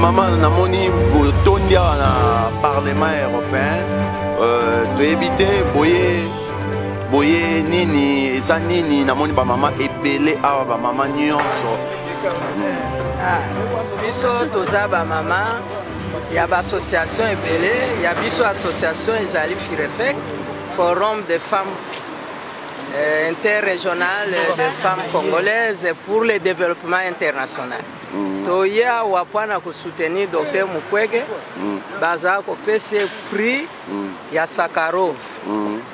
Maman, namoni botondia na Parlement européen, de éviter boye nini, eza nini namoni ba maman ebele awa ba maman nyonso. Biso toza ba maman, ya ba association ebele, ya biso association ezali Firefek, Forum des femmes interrégional des femmes congolaises pour le développement international. Toya wapana ko soutenir Dr Mukwege baza ko pese prix ya Sakharov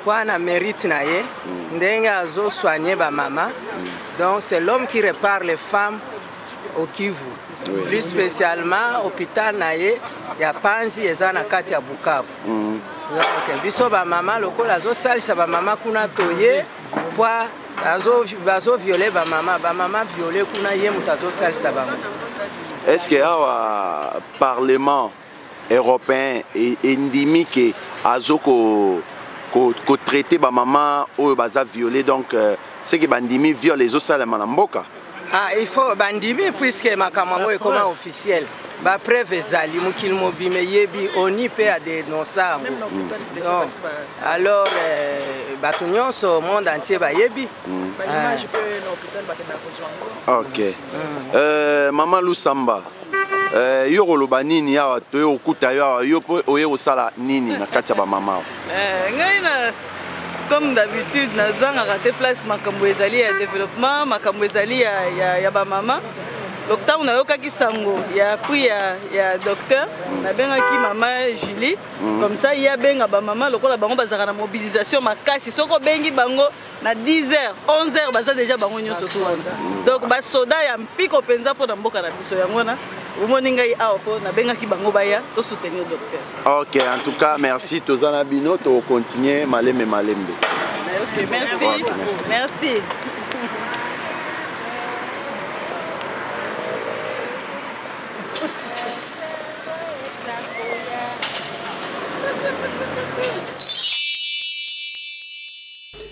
kwana mérite na ye ndenge azo soigner ba mama. Donc c'est l'homme qui répare les femmes au Kivu. Plus spécialement hôpital na ye ya Panzi eza na kati ya Bukavu. Donc biso ba mama lokola zo salisa ba mama kuna toye kwa bazo violer ba mama violer kuna ye mutazo salisa ba. Est-ce qu'il y a un Parlement européen et endémique azo ko traiter ba mama ou baza violer donc c'est que bandimi viole les autres salama na mboka? Ah, il faut bandimi puisque makamamo est comme officiel. Ba preuve ezali mukil mobime yebi oni pe a dénoncer. Alors bato nyonso monde entier ba yebi. OK. Maman Lusamba. Yo koloba nini ya to okuta yo oye osala nini na kati ya ba mama? Ngai na comme d'habitude nazanga raté place makambo ezali ya développement, makambo ezali ya ba mama. Docteur on a eu kaki sango ya prix ya docteur na benga ki maman Julie comme ça il y a benga ba maman lokola bango bazaka na mobilisation makasi soko bengi bango na 10h 11h baza déjà bango nyonso to donc ba soda ya mpiko penza po na mboka na biso yango na omoni ngai awa po na benga ki bango baya to soutenir docteur. OK, en tout cas merci tozana bino to continuer malembe. Merci.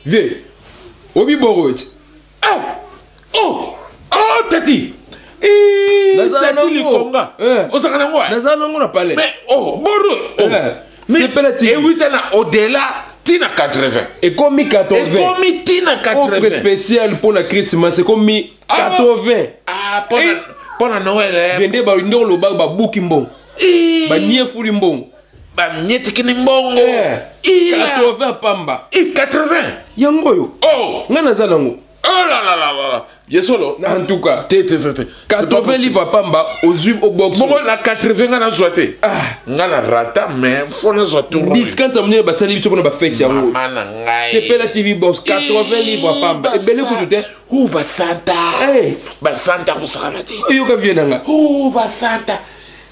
Vieux, Obi Borot. Oh, Tati. Tati Likonga. Osakana ngwa. Nazana ngona pale. Mais Boro. C'est pas la et oui, au-delà, tina 80. Et comme 80. Et comme tina 80. Offre spéciale pour la Christmas, c'est comme 80. Ah, pour Noël. Vende ba indor lo ba bukimbo. Ba nie fulimbo. Ba nyetikini mbongo. 80 pamba. 80. Yangoyo. Oh. Ngana zalango. Oh là là là là. Yesolo. En tout cas. 80 livres pamba aux huiles au box. Bon la 80 ngana zoate. Ah, ngana rata mais faut na zoate. Discount ça mne ba sali biso na ba fête yango. C'est pas la TV box 80 livres pamba. Et belle ko tout ou ba santa. Ba santa ko sala ti. Yo ka vienanga. Ba santa.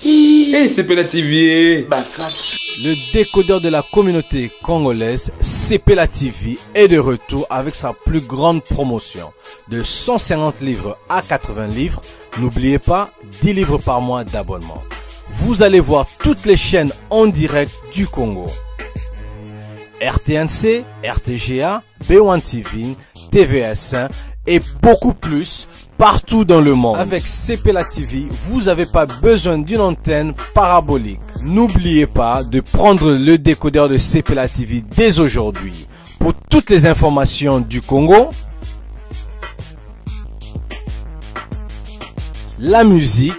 C'est pas la TV. Ba santa. Le décodeur de la communauté congolaise, CPLA TV, est de retour avec sa plus grande promotion. De 150 livres à 80 livres, n'oubliez pas 10 livres par mois d'abonnement. Vous allez voir toutes les chaînes en direct du Congo. RTNC, RTGA, B1 TV, TVS1 et beaucoup plus partout dans le monde. Avec CPLA TV, vous n'avez pas besoin d'une antenne parabolique. N'oubliez pas de prendre le décodeur de CPLA TV dès aujourd'hui. Pour toutes les informations du Congo, la musique,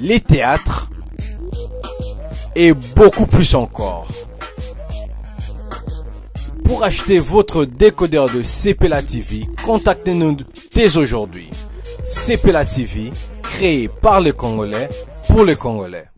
les théâtres et beaucoup plus encore. Pour acheter votre décodeur de CPLA TV, contactez-nous dès aujourd'hui. CPLA TV, créé par les Congolais, pour les Congolais.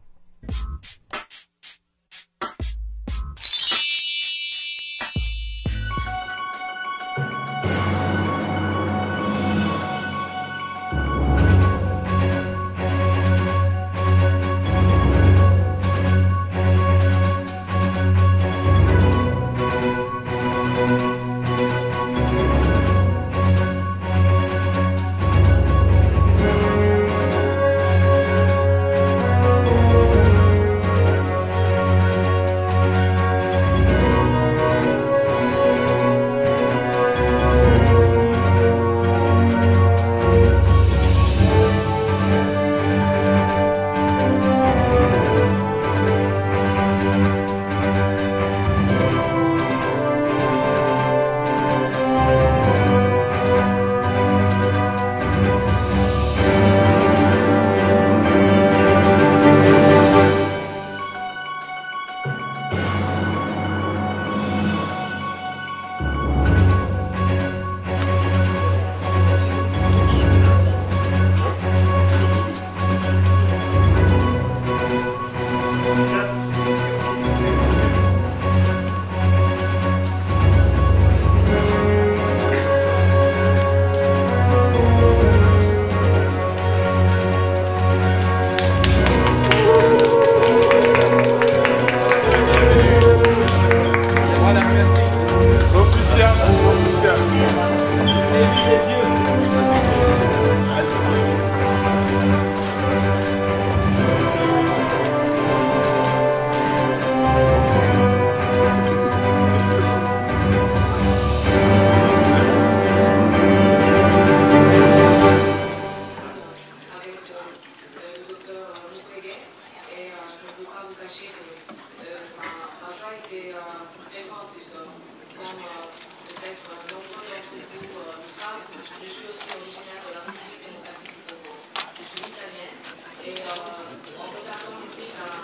Je suis aussi originaire de la République démocratique du Congo. Je suis italienne et en regardant les films à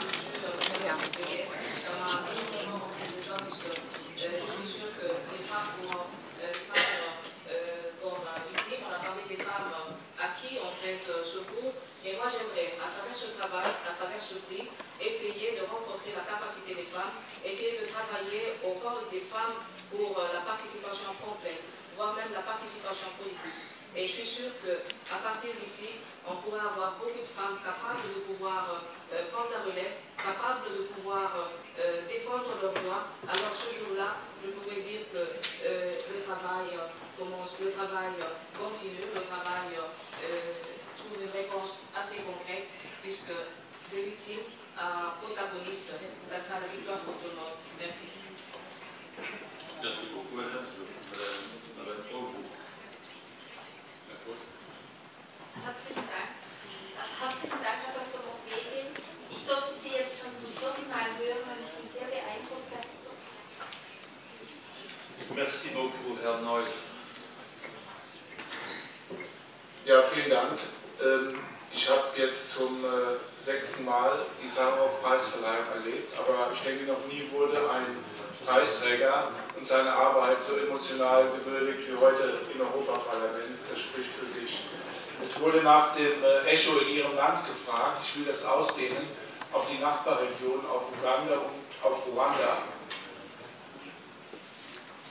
ça m'a énormément rentré dedans parce que je suis sûre que les femmes comme victimes, on a parlé des femmes à qui on prête secours, mais moi j'aimerais, à travers ce travail, à travers ce prix, essayer de renforcer la capacité des femmes, essayer de travailler au corps des femmes pour la participation complète, voire même la participation politique. Et je suis sûre qu'à partir d'ici, on pourra avoir beaucoup de femmes capables de pouvoir prendre la relève, capables de pouvoir défendre leurs droits. Alors ce jour-là, je pourrais dire que le travail commence, le travail continue, le travail trouve une réponse assez concrète, puisque de victimes à protagonistes, ça sera la victoire pour tout le monde. Merci. Merci beaucoup, madame. Madame Obo. Herzlichen Dank. Herzlichen Dank, Herr Dr. Mukwege. Ich durfte Sie jetzt schon zum 4. Mal hören und ich bin sehr beeindruckt, dass Sie so. Merci beaucoup, Herr Neu. Ja, vielen Dank. Ich habe jetzt zum 6. Mal die Sacharow-Preisverleihung erlebt, aber ich denke, noch nie wurde ein Preisträger und seine Arbeit so emotional gewürdigt wie heute im Europaparlament. Das spricht für sich. Es wurde nach dem Echo in Ihrem Land gefragt. Ich will das ausdehnen auf die Nachbarregion, auf Uganda und auf Ruanda,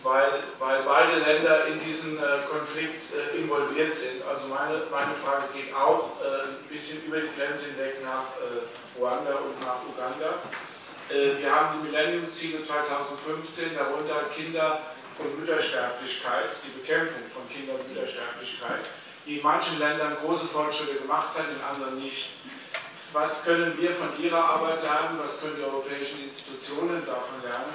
weil beide Länder in diesen Konflikt involviert sind. Also meine Frage geht auch ein bisschen über die Grenze hinweg nach Ruanda und nach Uganda. Wir haben die Millenniumsziele 2015, darunter Kinder- und Müttersterblichkeit, die Bekämpfung von Kinder- und Müttersterblichkeit, die in manchen Ländern große Fortschritte gemacht hat, in anderen nicht. Was können wir von Ihrer Arbeit lernen? Was können die europäischen Institutionen davon lernen,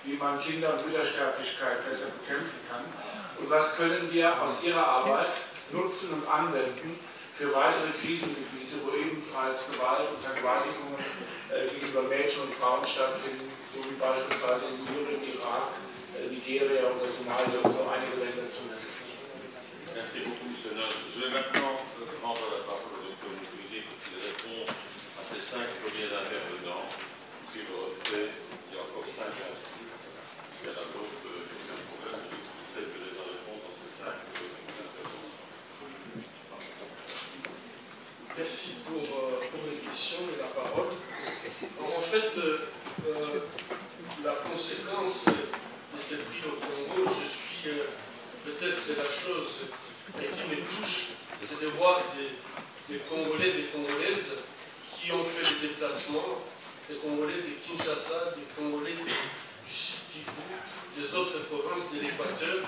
wie man Kinder- und Müttersterblichkeit besser bekämpfen kann? Und was können wir aus Ihrer Arbeit nutzen und anwenden für weitere Krisengebiete, wo ebenfalls Gewalt und Vergewaltigungen gegenüber Mädchen und Frauen stattfinden, so wie beispielsweise in Syrien, Irak, Nigeria oder Somalia, um so einige Länder zu nennen? Merci beaucoup, M. Nol. Je vais maintenant rendre la parole au Dr. Mukwege pour qu'il réponde à ces 5 premiers intervenants. Si vous refaites, il y a encore 5 ainsi. Il y en a d'autres, je n'ai aucun problème. J'essaie de les répondre à ces 5 intervenants. Merci pour les questions et la parole. En fait, la conséquence de cette prix au Congo, je suis peut-être la chose qui me touche, c'est de voir des Congolais, des Congolaises qui ont fait des déplacements, des Congolais de Kinshasa, des Congolais du Sud Kivu, des autres provinces de l'Équateur,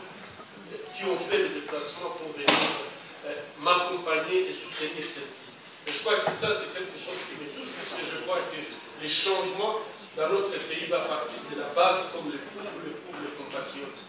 qui ont fait des déplacements pour venir m'accompagner et soutenir cette prix. Et je crois que ça, c'est quelque chose qui me touche, parce que je crois que les changements dans notre pays vont partir de la base, comme le pour les compatriotes.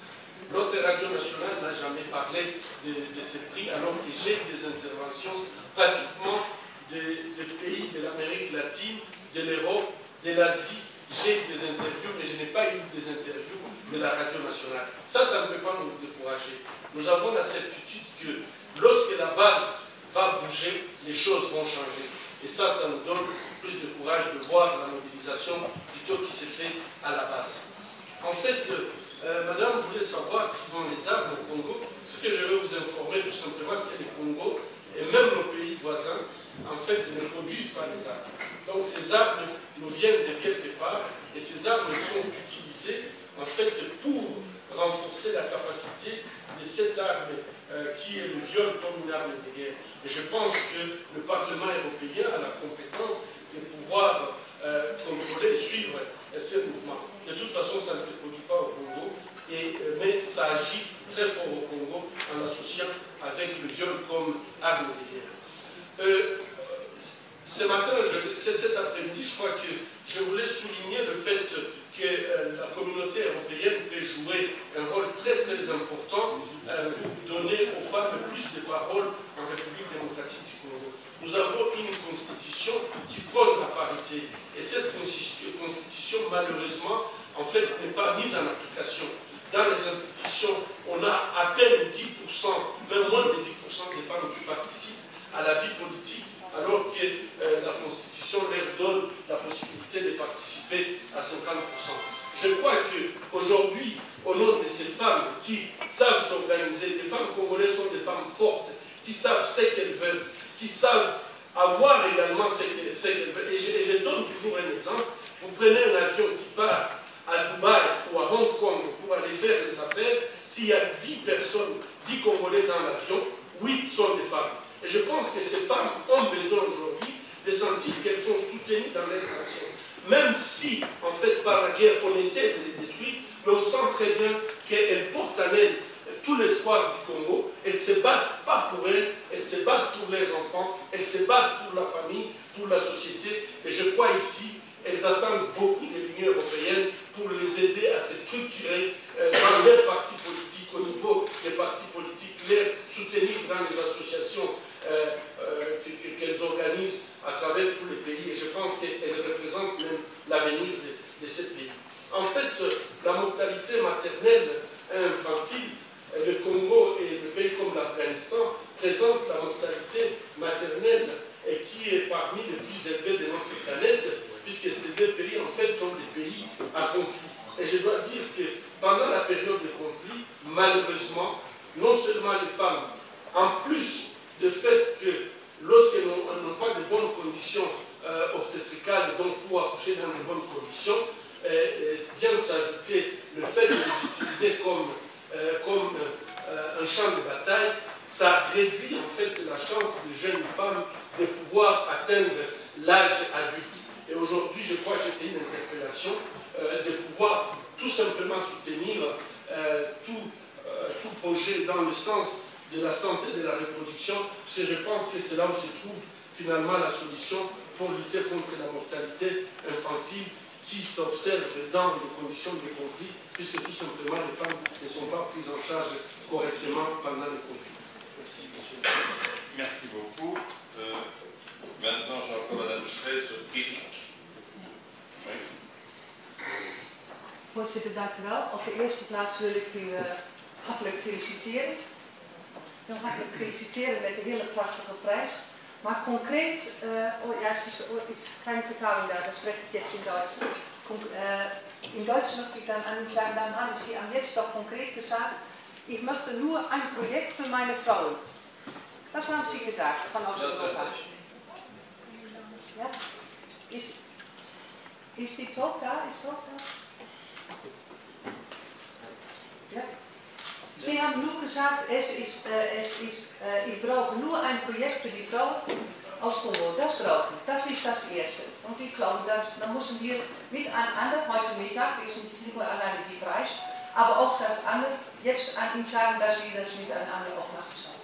Notre radio nationale n'a jamais parlé de ce prix, alors que j'ai des interventions pratiquement des pays de l'Amérique latine, de l'Europe, de l'Asie. J'ai des interviews, mais je n'ai pas eu des interviews de la radio nationale. Ça ne peut pas nous décourager. Nous avons la certitude que lorsque la base va bouger, les choses vont changer. Et ça nous donne plus de courage de voir la mobilisation plutôt qui s'est faite à la base. En fait, madame voulait savoir qui vend les armes au Congo. Ce que je vais vous informer tout simplement, c'est que le Congo et même nos pays voisins, en fait, ne produisent pas les armes. Donc ces armes nous viennent de quelque part et ces armes sont utilisées en fait pour renforcer la capacité de cette arme qui est le viol comme une arme de guerre. Et je pense que le Parlement européen a la compétence de pouvoir contrôler et suivre ces mouvements. De toute façon, ça ne se produit pas au Congo, mais ça agit très fort au Congo en l'associant avec le viol comme arme de guerre. Ce matin, cet après-midi, je crois que je voulais souligner le fait que la communauté européenne peut jouer un rôle très très important pour donner aux femmes plus de parole en République démocratique du Congo. Nous avons une constitution qui prône la parité et cette constitution, malheureusement, en fait, n'est pas mise en application. dans les institutions, on a à peine 10%, même moins de 10% des femmes qui participent à la vie politique, alors que la Constitution leur donne la possibilité de participer à 50%. Je crois qu'aujourd'hui, au nom de ces femmes qui savent s'organiser, les femmes congolaises sont des femmes fortes, qui savent ce qu'elles veulent, qui savent avoir également ce qu'elles veulent. Et je donne toujours un exemple. Vous prenez un avion qui part à Dubaï ou à Hong Kong pour aller faire des affaires, s'il y a 10 personnes, 10 Congolais dans l'avion, 8 sont des femmes. Et je pense que ces femmes ont besoin aujourd'hui de sentir qu'elles sont soutenues dans leur action. Même si, en fait, par la guerre, on essaie de les détruire, mais on sent très bien qu'elles portent en elles tout l'espoir du Congo. Elles se battent pas pour elles, elles se battent pour leurs enfants, elles se battent pour la famille, pour la société. Et je crois ici, elles attendent beaucoup de l'Union européenne pour les aider à se structurer dans leurs partis politiques, au niveau des partis politiques, les soutenir dans les associations qu'elles organisent à travers tous les pays. Et je pense qu'elles représentent même l'avenir de ces pays. En fait, la mortalité maternelle et infantile, le Congo et le pays comme l'Afghanistan présentent la mortalité maternelle et qui est parmi les plus élevées de notre planète, puisque ces deux pays, en fait, sont des pays à conflit. Et je dois dire que pendant la période de conflit, malheureusement, non seulement les femmes, en plus du fait que lorsqu'elles n'ont pas de bonnes conditions obstétricales, donc pour accoucher dans de bonnes conditions, vient s'ajouter le fait de les utiliser comme un champ de bataille, ça réduit en fait la chance des jeunes femmes de pouvoir atteindre l'âge adulte. Et aujourd'hui, je crois que c'est une interpellation de pouvoir tout simplement soutenir tout projet dans le sens de la santé et de la reproduction, parce que je pense que c'est là où se trouve finalement la solution pour lutter contre la mortalité infantile qui s'observe dans les conditions de conflit, puisque tout simplement les femmes ne sont pas prises en charge correctement pendant le conflit. Merci, monsieur. Merci beaucoup. Maintenant, j'ai encore Mme Schrey sur Erik. Voorzitter, dank u wel. Op de eerste plaats wil ik u hartelijk feliciteren. Heel hartelijk feliciteren met de hele prachtige prijs. Maar concreet, es ist keine Vertagung da, das spreche ich jetzt in Deutsch. In Deutsch möchte ich dann sagen, dann haben Sie jetzt doch konkret gesagt, ich möchte nur ein Projekt für meine Frauen. Was haben Sie gesagt von Osteuropa? Ja? Ist die Talk da? Ist Talk da? Ja. Sie haben nur gesagt, ich brauche nur ein Projekt für die Frau aus Kongo. Das brauche ich. Das ist das Erste. Und ich glaube, da müssen wir miteinander, heute Mittag ist nicht nur alleine die Preis, aber auch das andere, jetzt an Ihnen sagen, dass wir das miteinander auch machen sollen.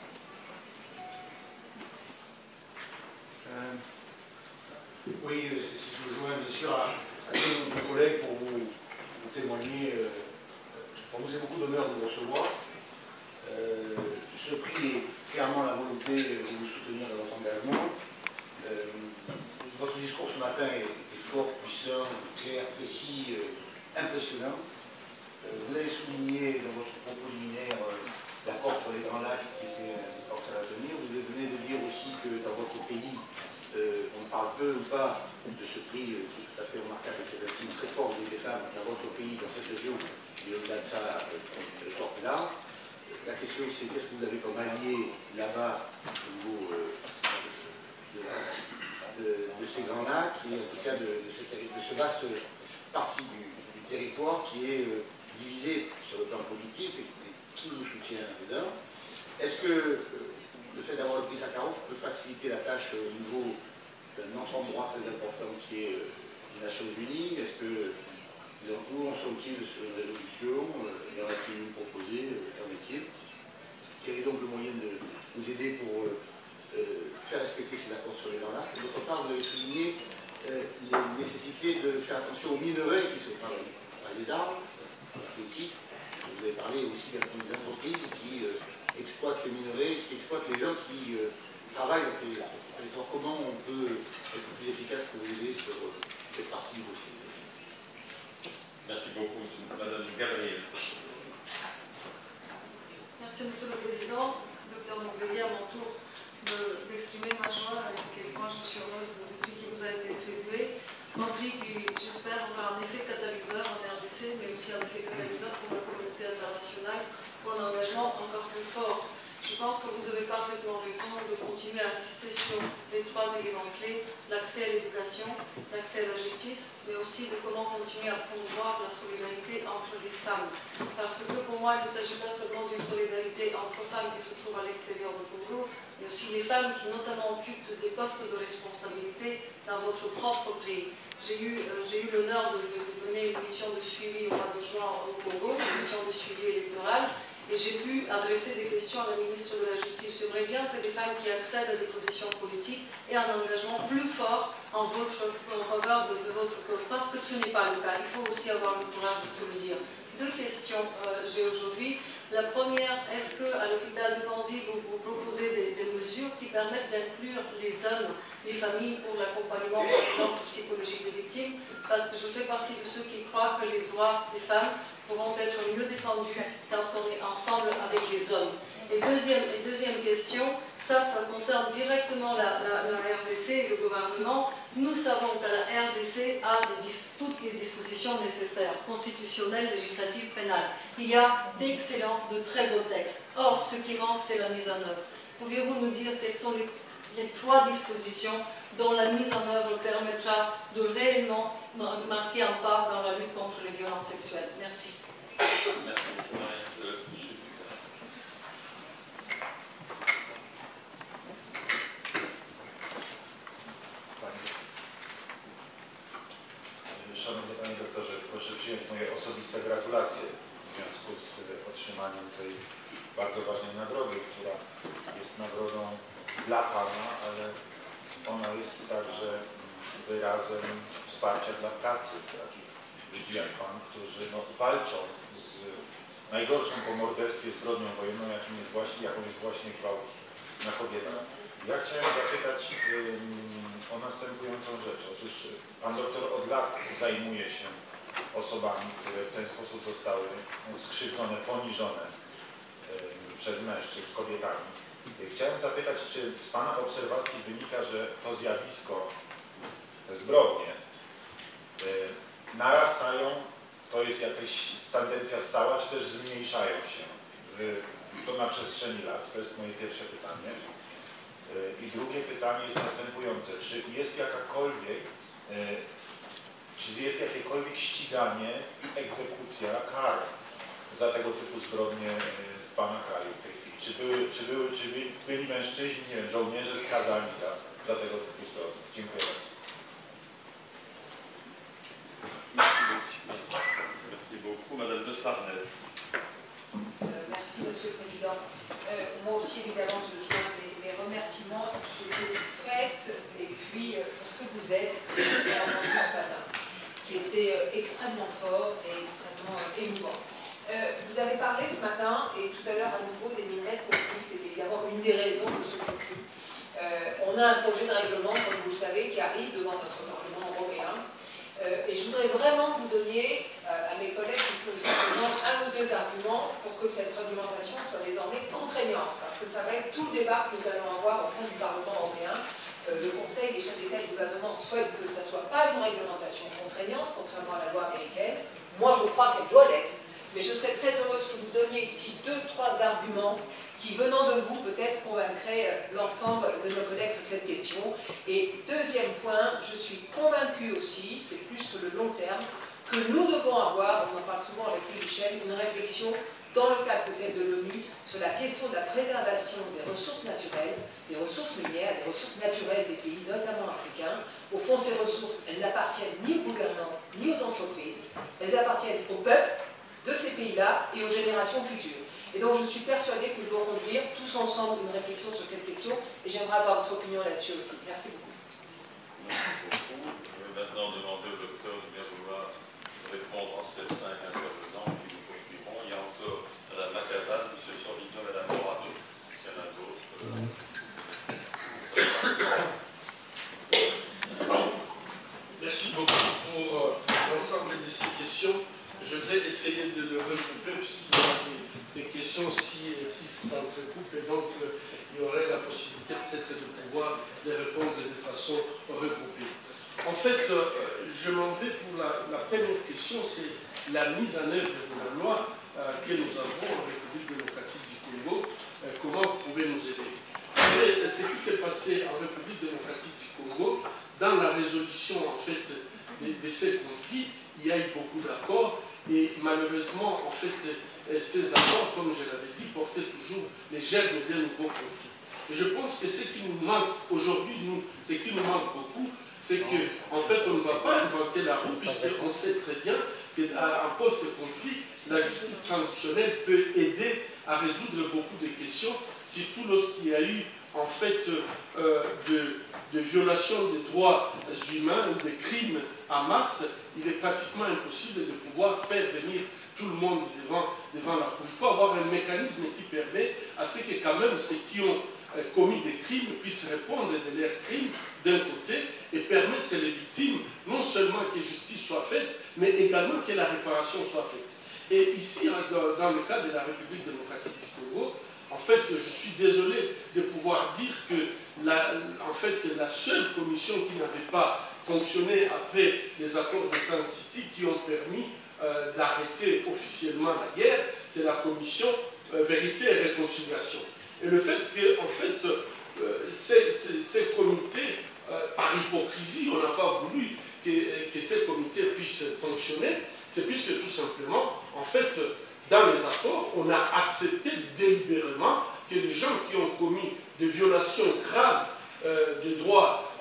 Oui, je joins bien sûr à tous nos collègues pour vous témoigner. On nous fait beaucoup d'honneur de vous recevoir. Ce prix est clairement la volonté de vous soutenir dans votre engagement. Votre discours ce matin est fort, puissant, clair, précis, impressionnant. Vous avez souligné dans votre propos liminaire l'accord sur les Grands Lacs qui était indispensable à tenir. Vous venez de dire aussi que dans votre pays, on parle peu ou pas de ce prix qui est tout à fait remarquable, qui est un signe très fort des femmes dans votre pays, dans cette région, et au-delà de ça, dans le territoire plus large. La question c'est qu'est-ce que vous avez comme allié là-bas au niveau de ces grands lacs, et en tout cas de ce vaste partie du territoire qui est divisé sur le plan politique et qui vous soutient là-dedans. Est-ce que le fait d'avoir le prix Sakharov peut faciliter la tâche au niveau d'un autre endroit très important qui est les Nations Unies? Est-ce que où en sont-ils sur une résolution? Y en a-t-il une proposée? Qu'en est-il? Quel est donc le moyen de nous aider pour faire respecter ces accords sur les Grands Lacs? D'autre part, vous avez souligné les nécessités de faire attention aux minerais qui se travaillent par les arbres, par la politique. Vous avez parlé aussi des entreprises qui exploitent ces minerais, qui exploitent les gens qui travaillent dans ces territoires. Comment on peut être plus efficace pour vous aider sur cette partie du dossier? Merci beaucoup, Madame Gabriel. Merci Monsieur le Président. Docteur Montpellier, à mon tour d'exprimer ma joie et à quel point je suis heureuse depuis qu'il nous a été attribué. Compris que j'espère avoir un effet catalyseur en RDC, mais aussi un effet catalyseur pour la communauté internationale, pour un engagement encore plus fort. Je pense que vous avez parfaitement raison de continuer à insister sur les 3 éléments clés, l'accès à l'éducation, l'accès à la justice, mais aussi de comment continuer à promouvoir la solidarité entre les femmes. Parce que pour moi, il ne s'agit pas seulement d'une solidarité entre femmes qui se trouvent à l'extérieur du Congo, mais aussi les femmes qui notamment occupent des postes de responsabilité dans votre propre pays. J'ai eu l'honneur de mener une mission de suivi au mois de juin au Congo, une mission de suivi électoral, et j'ai pu adresser des questions à la ministre de la Justice. J'aimerais bien que les femmes qui accèdent à des positions politiques aient un engagement plus fort en faveur de votre cause, parce que ce n'est pas le cas. Il faut aussi avoir le courage de se le dire. 2 questions j'ai aujourd'hui. La première, est-ce qu'à l'hôpital de Panzi, vous proposez des mesures qui permettent d'inclure les hommes, les familles pour l'accompagnement, par exemple, psychologique des victimes? Parce que je fais partie de ceux qui croient que les droits des femmes pourront être mieux défendus lorsqu'on est ensemble avec les hommes. Et deuxième question, ça concerne directement la RDC et le gouvernement. Nous savons que la RDC a toutes les dispositions nécessaires, constitutionnelles, législatives, pénales. Il y a d'excellents, de très beaux textes. Or, ce qui manque, c'est la mise en œuvre. Pourriez-vous nous dire quelles sont les 3 dispositions dont la mise en œuvre permettra de réellement marquer un pas dans la lutte contre les violences sexuelles? Merci. Merci beaucoup, Szanowny Panie Doktorze, proszę przyjąć moje osobiste gratulacje w związku z otrzymaniem tej bardzo ważnej nagrody, która jest nagrodą dla Pana, ale ona jest także wyrazem wsparcia dla pracy takich ludzi jak Pan, którzy walczą z najgorszą po morderstwie zbrodnią wojenną, jaką jest właśnie gwałt na kobietach. Ja chciałem zapytać o następującą rzecz. Otóż Pan doktor od lat zajmuje się osobami, które w ten sposób zostały skrzywdzone, poniżone przez mężczyzn, kobietami. Chciałem zapytać, czy z Pana obserwacji wynika, że to zjawisko, te zbrodnie narastają, to jest jakaś tendencja stała, czy też zmniejszają się to na przestrzeni lat? To jest moje pierwsze pytanie. I drugie pytanie jest następujące. Czy jest jakiekolwiek ściganie i egzekucja kar za tego typu zbrodnie w Pana kraju w tej chwili? Czy byli mężczyźni, nie wiem, żołnierze skazani za tego typu zbrodnie? Dziękuję bardzo. Merci beaucoup, Madame de Sarnez. Merci, Monsieur le Président. Moi aussi, évidemment, je joins mes remerciements pour ce que vous faites et puis pour ce que vous êtes, entendu ce matin, qui était extrêmement fort et extrêmement émouvant. Vous avez parlé ce matin et tout à l'heure à nouveau des minerais de conflit. C'est évidemment une des raisons de ce conflit. On a un projet de règlement, comme vous le savez, qui arrive devant notre Parlement européen. Et je voudrais vraiment que vous donniez à mes collègues qui sont aussi présents 1 ou 2 arguments pour que cette réglementation soit désormais contraignante, parce que ça va être tout le débat que nous allons avoir au sein du Parlement européen. Le Conseil, les chefs d'État et de gouvernement souhaitent que ça ne soit pas une réglementation contraignante, contrairement à la loi américaine. Moi, je crois qu'elle doit l'être, mais je serais très heureuse que vous donniez ici 2 ou 3 arguments qui, venant de vous, peut-être convaincraient l'ensemble de nos collègues sur cette question. Et deuxième point, je suis convaincue aussi, c'est plus sur le long terme, que nous devons avoir, on en parle souvent avec Louis Michel, une réflexion dans le cadre peut-être de l'ONU sur la question de la préservation des ressources naturelles, des ressources minières, des ressources naturelles des pays, notamment africains. Au fond, ces ressources, elles n'appartiennent ni aux gouvernants, ni aux entreprises. Elles appartiennent au peuple de ces pays-là et aux générations futures. Et donc je suis persuadée que nous devons conduire tous ensemble une réflexion sur cette question et j'aimerais avoir votre opinion là-dessus aussi. Merci beaucoup. Merci beaucoup. Je vais maintenant demander au docteur de bien vouloir répondre à ces 5 intervenants qui nous poursuivront. Il y a encore Mme Macazan, M. Sorvignon, Mme Morato, s'il y en a d'autres. Merci beaucoup pour l'ensemble de ces questions. Je vais essayer de le regrouper puisqu'il y a des questions aussi qui Et donc, il y aurait la possibilité peut-être de pouvoir les répondre de façon regroupée. En fait, je m'en vais pour la première question, c'est la mise en œuvre de la loi que nous avons en République démocratique du Congo. Comment vous pouvez nous aider? Et ce qui s'est passé en République démocratique du Congo, dans la résolution en fait de ces conflits, il y a eu beaucoup d'accords et malheureusement en fait ces accords, comme je l'avais dit, portaient toujours les germes de nouveaux conflits. Et je pense que ce qui nous manque aujourd'hui, ce qui nous manque beaucoup, c'est qu'en fait on ne va pas inventer la roue puisqu'on sait très bien qu'à un post-conflit, la justice transitionnelle peut aider à résoudre beaucoup de questions, surtout lorsqu'il y a eu en fait de violations des droits humains ou des crimes en masse. Il est pratiquement impossible de pouvoir faire venir tout le monde devant la cour. Il faut avoir un mécanisme qui permet à ce que quand même ceux qui ont commis des crimes puissent répondre de leurs crimes d'un côté et permettre les victimes non seulement que justice soit faite, mais également que la réparation soit faite. Et ici, dans le cas de la République démocratique du Congo, en fait, je suis désolé de pouvoir dire que la seule commission qui n'avait pas fonctionné après les accords de Sun City qui ont permis d'arrêter officiellement la guerre, c'est la commission Vérité et Réconciliation. Et le fait que, en fait, ces comités, par hypocrisie, on n'a pas voulu que ces comités puissent fonctionner, c'est puisque tout simplement, en fait, dans les accords, on a accepté délibérément que les gens qui ont commis des violations graves des droits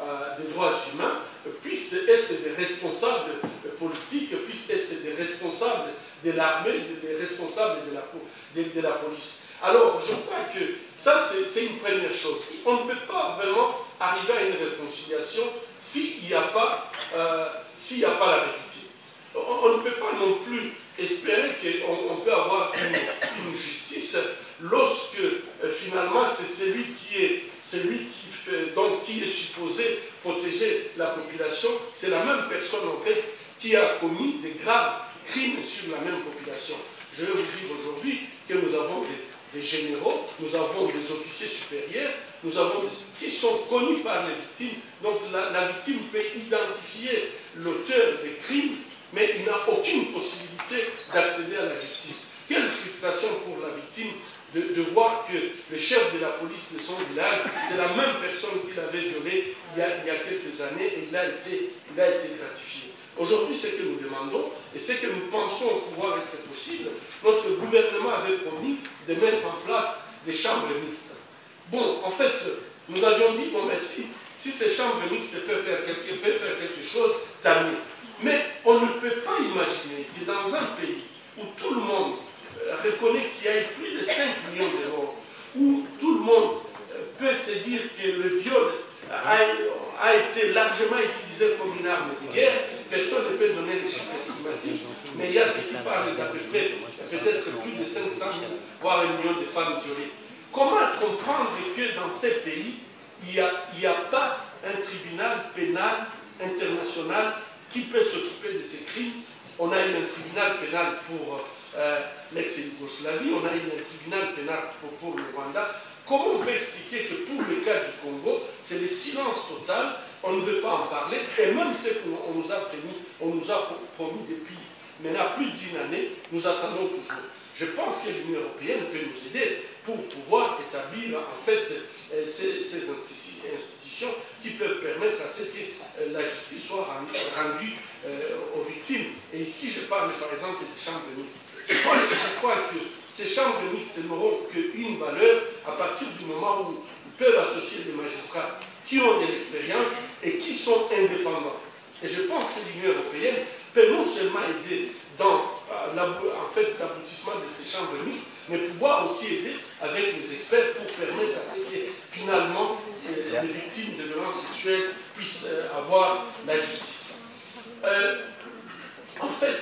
humains puissent être des responsables politiques, puissent être des responsables de l'armée, des responsables de la police. Alors, je crois que ça, c'est une première chose. On ne peut pas vraiment arriver à une réconciliation s'il n'y a pas la vérité. On ne peut pas non plus espérer qu'on peut avoir une justice lorsque finalement c'est celui qui est supposé protéger la population, c'est la même personne en fait qui a commis des graves crimes sur la même population. Je vais vous dire aujourd'hui que nous avons des généraux, nous avons des officiers supérieurs, qui sont connus par les victimes. Donc la victime peut identifier l'auteur des crimes, mais il n'a aucune possibilité d'accéder à la justice. Quelle frustration pour la victime de voir que le chef de la police de son village, c'est la même personne qui l'avait violé il y a quelques années et il a été gratifié. Aujourd'hui, ce que nous demandons et ce que nous pensons pouvoir être possible, notre gouvernement avait promis de mettre en place des chambres mixtes. Bon, en fait, nous avions dit, bon, ben, si ces chambres mixtes peuvent faire quelque chose, tant mieux. Mais on ne peut pas imaginer que dans un pays où tout le monde reconnaît qu'il y a eu plus de 5 millions de morts, où tout le monde peut se dire que le viol a été largement utilisé comme une arme de guerre, personne ne peut donner les chiffres estimatifs, mais il y a ce qui parle d'à peu près peut-être plus de 500 000, voire 1 million de femmes violées. Comment comprendre que dans ces pays, il n'y a pas un tribunal pénal international qui peut s'occuper de ces crimes? On a eu un tribunal pénal pour l'ex-Yougoslavie, on a eu un tribunal pénal pour le Rwanda. Comment on peut expliquer que pour le cas du Congo, c'est le silence total, on ne veut pas en parler, et même ce qu'on nous a promis depuis maintenant plus d'1 année, nous attendons toujours. Je pense que l'Union européenne peut nous aider pour pouvoir établir en fait ces institutions qui peuvent permettre à ce que la justice soit rendue aux victimes. Et ici, je parle par exemple des chambres mixtes. Moi, je crois que ces chambres mixtes n'auront qu'une valeur à partir du moment où ils peuvent associer des magistrats qui ont de l'expérience et qui sont indépendants. Et je pense que l'Union européenne peut non seulement aider dans l'aboutissement de ces chambres mixtes, mais pouvoir aussi aider avec les experts pour permettre à ce que finalement les victimes de violences sexuelles puissent avoir la justice. En fait,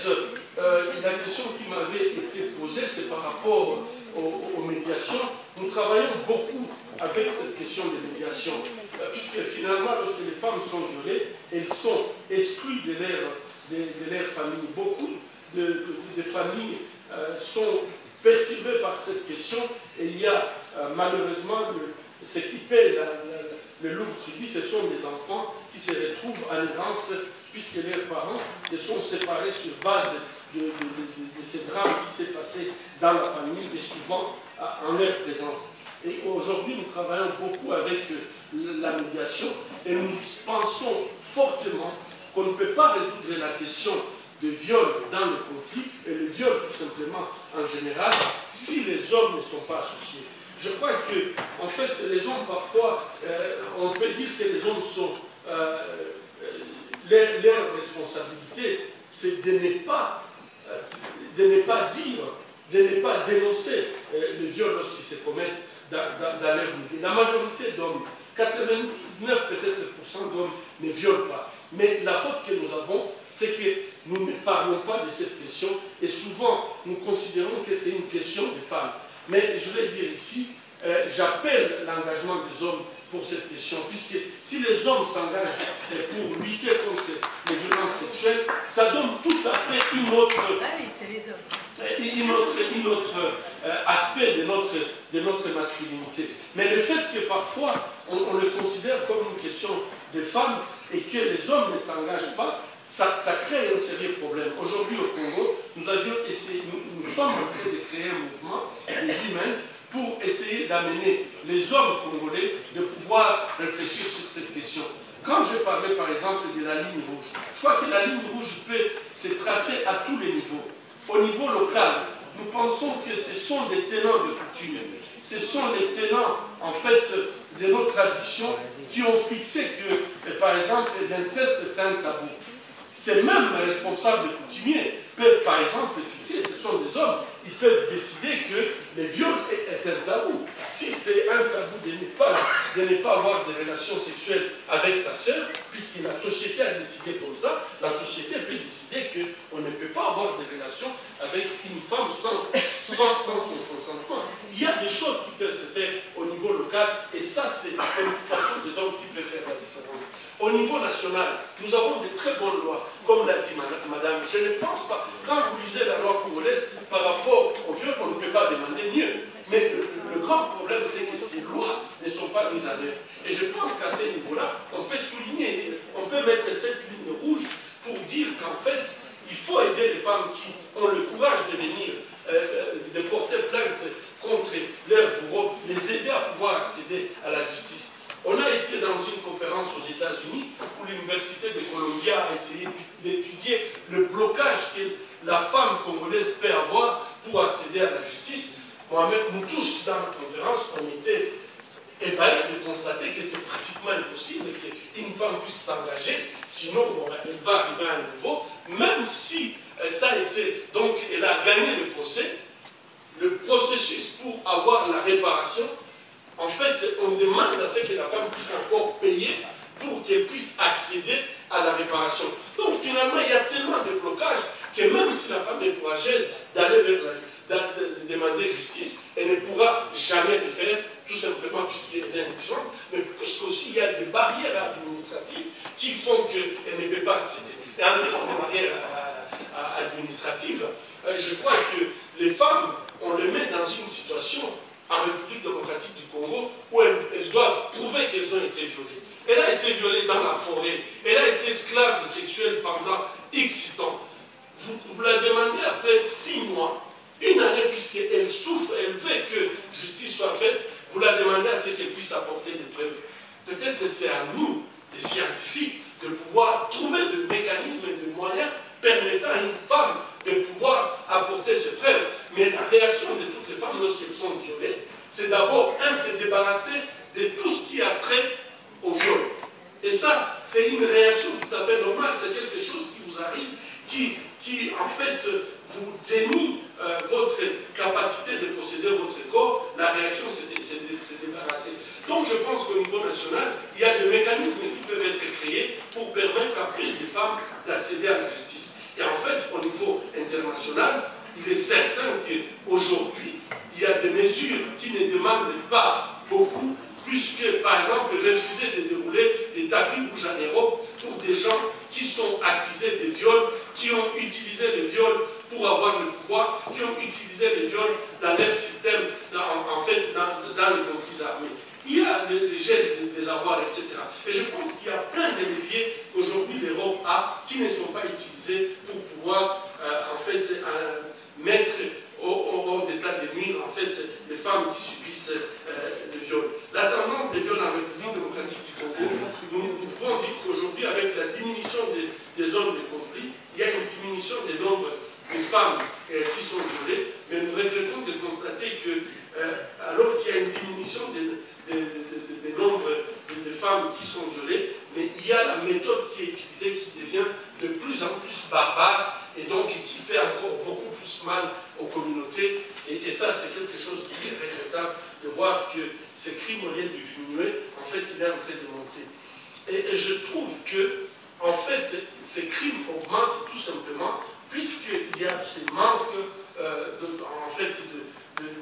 la question qui m'avait été posée, c'est par rapport aux médiations. Nous travaillons beaucoup avec cette question de médiation, puisque finalement, lorsque les femmes sont violées, elles sont exclues de leur famille. Beaucoup de familles sont perturbées par cette question et il y a malheureusement, ce qui paie le lourd tribut, ce sont des enfants qui se retrouvent en errance puisque leurs parents se sont séparés sur base de ces drames qui s'est passé dans la famille et souvent en leur présence. Et aujourd'hui, nous travaillons beaucoup avec la médiation et nous pensons fortement qu'on ne peut pas résoudre la question de viol dans le conflit et le viol tout simplement en général si les hommes ne sont pas associés. Je crois que, en fait, les hommes parfois, on peut dire que les hommes sont, leur responsabilité, c'est de ne pas dire, de ne pas dénoncer le viol lorsqu'ils se commettent dans leur milieu. La majorité d'hommes, 99 peut-être % d'hommes ne violent pas. Mais la faute que nous avons, c'est que nous ne parlons pas de cette question et souvent nous considérons que c'est une question de femmes. Mais je vais dire ici, j'appelle l'engagement des hommes pour cette question, puisque si les hommes s'engagent pour lutter contre les violences sexuelles, ça donne tout à fait une autre, aspect de notre masculinité. Mais le fait que parfois on le considère comme une question de femmes et que les hommes ne s'engagent pas, ça crée un sérieux problème. Aujourd'hui au Congo, nous avions essayé, nous sommes en train de créer un mouvement de humains pour essayer d'amener les hommes congolais de pouvoir réfléchir sur cette question. Quand je parlais par exemple de la ligne rouge, je crois que la ligne rouge peut se tracer à tous les niveaux. Au niveau local, nous pensons que ce sont des tenants de coutume, ce sont les tenants en fait de nos traditions qui ont fixé que, par exemple, l'inceste c'est un tabou. Ces mêmes responsables coutumiers peuvent par exemple fixer, ce sont des hommes, ils peuvent décider que le viol est un tabou. Si c'est un tabou de ne pas avoir de relations sexuelles avec sa sœur, puisque la société a décidé comme ça, la société peut décider qu'on ne peut pas avoir de relations avec une femme sans son consentement. Il y a des choses qui peuvent se faire au niveau local et ça c'est la préoccupation des hommes qui peut faire la différence. Au niveau national, nous avons de très bonnes lois, comme l'a dit madame. Je ne pense pas, quand vous lisez la loi congolaise, par rapport au viol, on ne peut pas demander mieux. Mais le grand problème, c'est que ces lois ne sont pas mises en œuvre. Et je pense qu'à ce niveau-là, on peut souligner, on peut mettre cette ligne rouge pour dire qu'en fait, il faut aider les femmes qui ont le courage de venir, de porter plainte contre leurs bourreaux, les aider à pouvoir accéder à la justice. On a été dans une conférence aux États-Unis où l'Université de Columbia a essayé d'étudier le blocage que la femme congolaise peut avoir pour accéder à la justice. Moi-même, nous tous dans la conférence, on était ébahis de constater que c'est pratiquement impossible qu'une femme puisse s'engager, sinon elle va arriver à un niveau, même si ça a été, donc elle a gagné le procès, le processus pour avoir la réparation. En fait, on demande à ce que la femme puisse encore payer pour qu'elle puisse accéder à la réparation. Donc finalement, il y a tellement de blocages que même si la femme est courageuse d'aller vers demander justice, elle ne pourra jamais le faire, tout simplement puisqu'elle est indigente, mais puisqu'aussi il y a des barrières administratives qui font qu'elle ne peut pas accéder. Et en dehors des barrières administratives, je crois que les femmes, on les met dans une situation en République démocratique du Congo, où elles doivent prouver qu'elles ont été violées. Elle a été violée dans la forêt, elle a été esclave sexuelle pendant X temps. Vous la demandez après 6 mois, 1 année, puisqu'elle souffre, elle veut que justice soit faite, vous la demandez à ce qu'elle puisse apporter des preuves. Peut-être que c'est à nous, les scientifiques, de pouvoir trouver des mécanismes et des moyens permettant à une femme de pouvoir apporter ces preuves. Mais la réaction de toutes les femmes lorsqu'elles sont violées, c'est d'abord, se débarrasser de tout ce qui a trait au viol. Et ça, c'est une réaction tout à fait normale, c'est quelque chose qui vous arrive, qui en fait vous dénie votre capacité de posséder votre corps. La réaction, c'est de se débarrasser. Donc je pense qu'au niveau national, il y a des mécanismes qui peuvent être créés pour permettre à plus de femmes d'accéder à la justice. Et en fait, au niveau international, il est certain qu'aujourd'hui, il y a des mesures qui ne demandent pas beaucoup, puisque, par exemple, refuser de dérouler des tapis rouges en Europe pour des gens qui sont accusés de viol, qui ont utilisé le viol pour avoir le pouvoir, qui ont utilisé le viol dans leur système, en fait, dans les gènes des avoirs, etc. Et je pense qu'il y a plein de leviers qu'aujourd'hui l'Europe a qui ne sont pas utilisés pour pouvoir en fait mettre hors d'état de nuire en fait les femmes qui subissent le viol. La tendance des viols en République démocratique du Congo, nous pouvons dire qu'aujourd'hui, avec la diminution des hommes de conflit, il y a une diminution des nombres de femmes qui sont violées, mais nous regrettons de constater que alors qu'il y a une diminution des nombres de femmes qui sont violées, mais il y a la méthode qui est utilisée qui devient de plus en plus barbare et donc qui fait encore beaucoup plus mal aux communautés. Et ça, c'est quelque chose qui est regrettable de voir que ces crimes, au lieu de diminuer, en fait, il est en train de monter. Et je trouve que, en fait, ces crimes augmentent tout simplement puisqu'il y a ce manque en fait,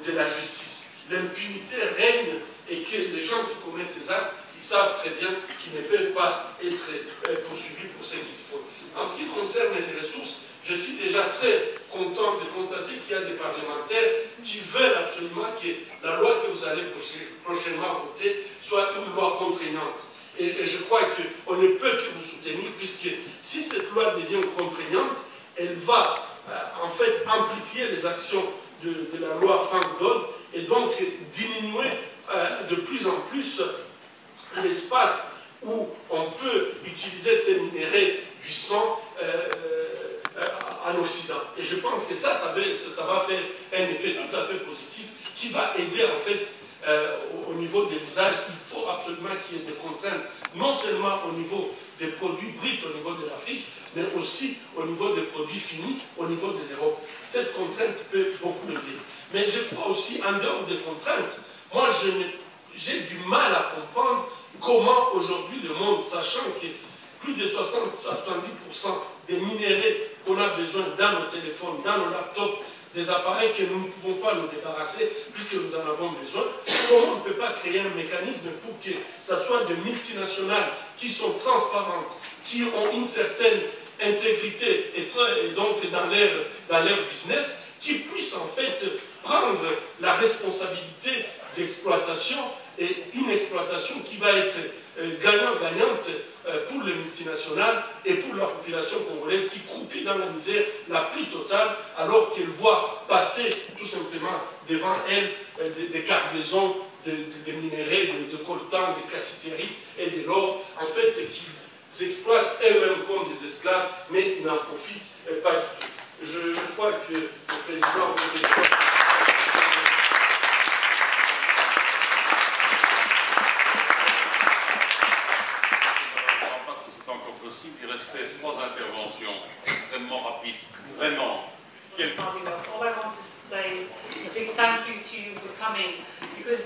de la justice. L'impunité règne et que les gens qui commettent ces actes, ils savent très bien qu'ils ne peuvent pas être poursuivis pour ce qu'ils font. En ce qui concerne les ressources, je suis déjà très content de constater qu'il y a des parlementaires qui veulent absolument que la loi que vous allez prochainement voter soit une loi contraignante. Et je crois qu'on ne peut que vous soutenir, puisque si cette loi devient contraignante, elle va en fait amplifier les actions de la loi Fang-Dol et donc diminuer de plus en plus l'espace où on peut utiliser ces minéraux du sang en Occident. Et je pense que ça va faire un effet tout à fait positif qui va aider en fait au niveau de l'usage. Il faut absolument qu'il y ait des contraintes, non seulement au niveau des produits bruts au niveau de l'Afrique, mais aussi au niveau des produits finis au niveau de l'Europe. Cette contrainte peut beaucoup aider. Mais je crois aussi, en dehors des contraintes, moi j'ai du mal à comprendre comment aujourd'hui le monde, sachant que plus de 60 à 70% des minéraux qu'on a besoin dans nos téléphones, dans nos laptops, des appareils que nous ne pouvons pas nous débarrasser puisque nous en avons besoin, comment on ne peut pas créer un mécanisme pour que ce soit des multinationales qui sont transparentes, qui ont une certaine intégrité et donc dans leur business, qui puissent en fait prendre la responsabilité d'exploitation et une exploitation qui va être gagnant-gagnante pour les multinationales et pour la population congolaise qui croupit dans la misère la plus totale alors qu'elle voit passer tout simplement devant elle des cargaisons de minéraux, de coltan, de cassitérites et de l'or, en fait qu'ils exploitent eux-mêmes comme des esclaves, mais ils n'en profitent pas du tout. Je crois que le président... Il restait 3 interventions extrêmement rapides. Vraiment. All I want to say is a big thank you to you for coming, because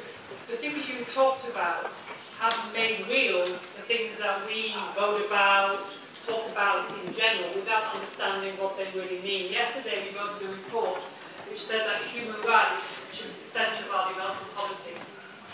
the things you talked about have made real the things that we vote about, talk about in general, without understanding what they really mean. Yesterday we voted a report which said that human rights should be the centre of our development policy.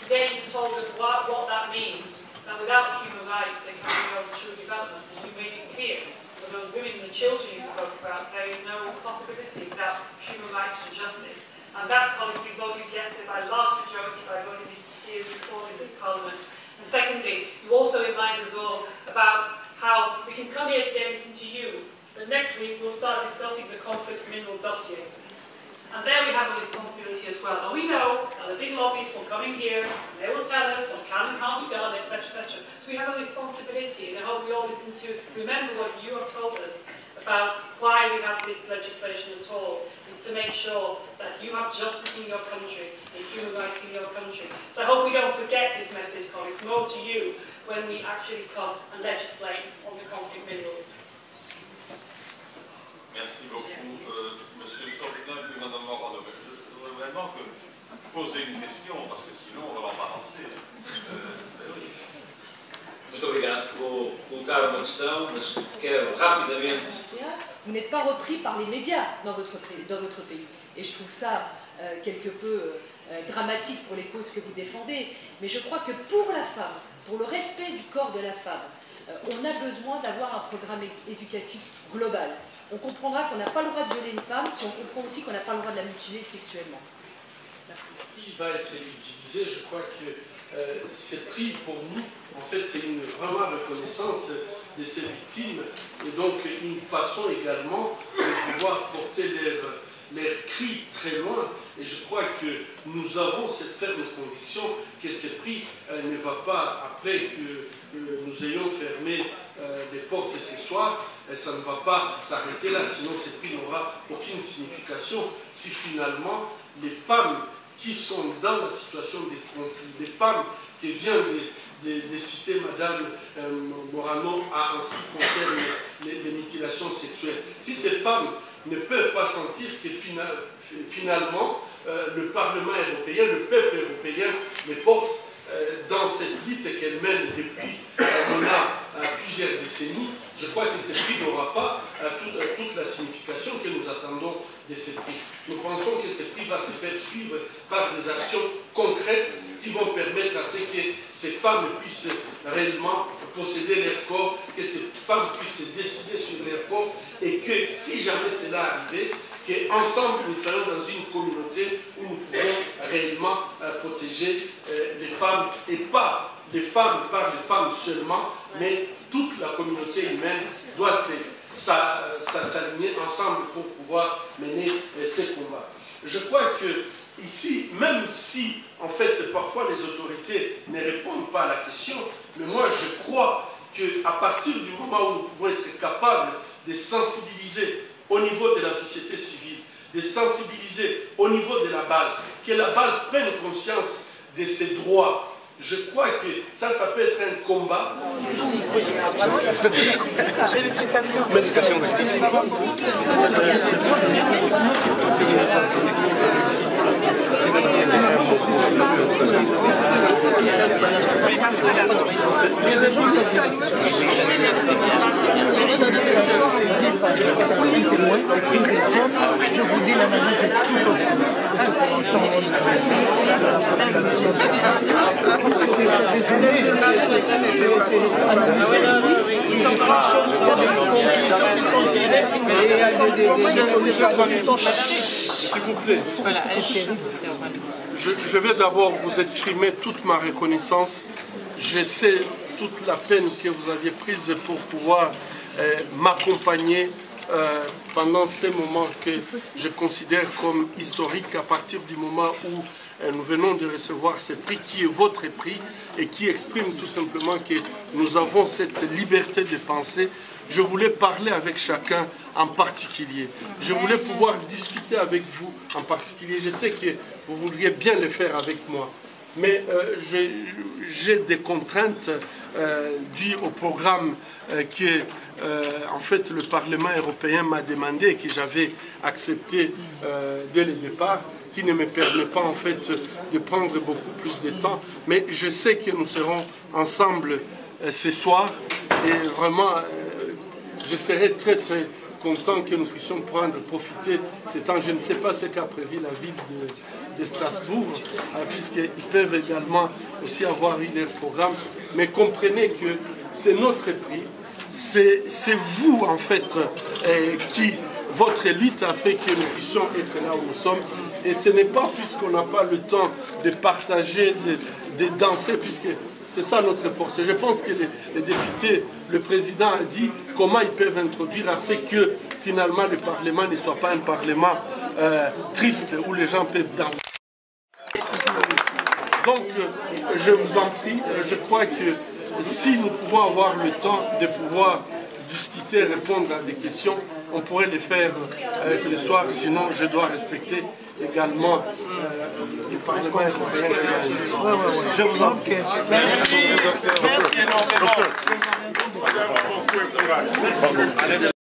Today you told us what that means. And without human rights, there can be no true development. You made it clear for those women and the children you spoke about, there is no possibility without human rights and justice. And that, colleague, we voted yesterday by a large majority by voting Mr. Steele's report into this Parliament. And secondly, you also reminded us all about how we can come here today and listen to you, but next week we'll start discussing the conflict mineral dossier. And there we have a responsibility as well. And we know that the big lobbies will come in here, and they will tell us what can and can't be done, etc., etc. So we have a responsibility, and I hope we all listen to remember what you have told us about why we have this legislation at all, is to make sure that you have justice in your country, and human rights in your country. So I hope we don't forget this message, colleagues, more to you when we actually come and legislate on the conflict minerals. Merci beaucoup, Monsieur Chauvetin et Madame Morin. Je voudrais vraiment poser une question, parce que sinon on va l'embarrasser. Muito obrigado. Vou colocar uma questão, mas quero rapidamente. Vous n'êtes pas repris par les médias dans votre pays. Et je trouve ça quelque peu dramatique pour les causes que vous défendez. Mais je crois que pour la femme, pour le respect du corps de la femme, on a besoin d'avoir un programme éducatif global. On comprendra qu'on n'a pas le droit de violer une femme si on comprend aussi qu'on n'a pas le droit de la mutiler sexuellement. Merci. Qui va être utilisé, je crois que ces prix, pour nous, en fait, c'est une vraiment reconnaissance de ces victimes et donc une façon également de pouvoir porter leurs cris très loin. Et je crois que nous avons cette ferme conviction que ces prix ne vont pas, après que nous ayons fermé les portes ce soir, ça ne va pas s'arrêter là, sinon ces prix n'aura aucune signification si finalement les femmes qui sont dans la situation de conflit, les femmes qui viennent de citer Madame Morano en ce qui concerne les mutilations sexuelles. Si ces femmes ne peuvent pas sentir que finalement le Parlement européen, le peuple européen les porte dans cette lutte qu'elle mène depuis plusieurs décennies, je crois que ce prix n'aura pas toute la signification que nous attendons de ce prix. Nous pensons que ce prix va se faire suivre par des actions concrètes qui vont permettre à ce que ces femmes puissent réellement posséder leur corps, que ces femmes puissent décider sur leur corps et que si jamais cela arrivait, qu'ensemble nous serions dans une communauté où nous pouvons réellement protéger les femmes et pas les femmes par les femmes seulement, mais toute la communauté humaine doit s'aligner ensemble pour pouvoir mener ces combats. Je crois que ici, même si en fait parfois les autorités ne répondent pas à la question, mais moi je crois qu'à partir du moment où nous pouvons être capables de sensibiliser au niveau de la société civile, de sensibiliser au niveau de la base, que la base prenne conscience de ses droits. Je crois que ça peut être un combat. Félicitations. Je vous dis, l'analyse est tout autre. Parce que c'est résumé, s'il vous plaît, je vais d'abord vous exprimer toute ma reconnaissance. Je sais toute la peine que vous aviez prise pour pouvoir m'accompagner pendant ces moments que je considère comme historiques à partir du moment où nous venons de recevoir ce prix qui est votre prix et qui exprime tout simplement que nous avons cette liberté de penser. Je voulais parler avec chacun en particulier. Je voulais pouvoir discuter avec vous en particulier. Je sais que vous voudriez bien le faire avec moi. Mais j'ai des contraintes dues au programme que en fait, le Parlement européen m'a demandé et que j'avais accepté dès le départ, qui ne me permet pas en fait de prendre beaucoup plus de temps. Mais je sais que nous serons ensemble ce soir et vraiment je serai très très content que nous puissions profiter de ce temps. Je ne sais pas ce qu'a prévu la ville de Strasbourg, puisqu'ils peuvent également aussi avoir eu leur programme, mais comprenez que c'est notre prix. C'est vous, en fait, qui, votre lutte a fait que nous puissions être là où nous sommes. Et ce n'est pas puisqu'on n'a pas le temps de partager, de danser, puisque c'est ça notre force. Et je pense que les députés, le président a dit comment ils peuvent introduire à ce que, finalement, le Parlement ne soit pas un Parlement triste, où les gens peuvent danser. Donc, je vous en prie, je crois que si nous pouvons avoir le temps de pouvoir discuter, répondre à des questions, on pourrait les faire ce soir, sinon je dois respecter également le Parlement européen. Je vous en prie. Merci énormément.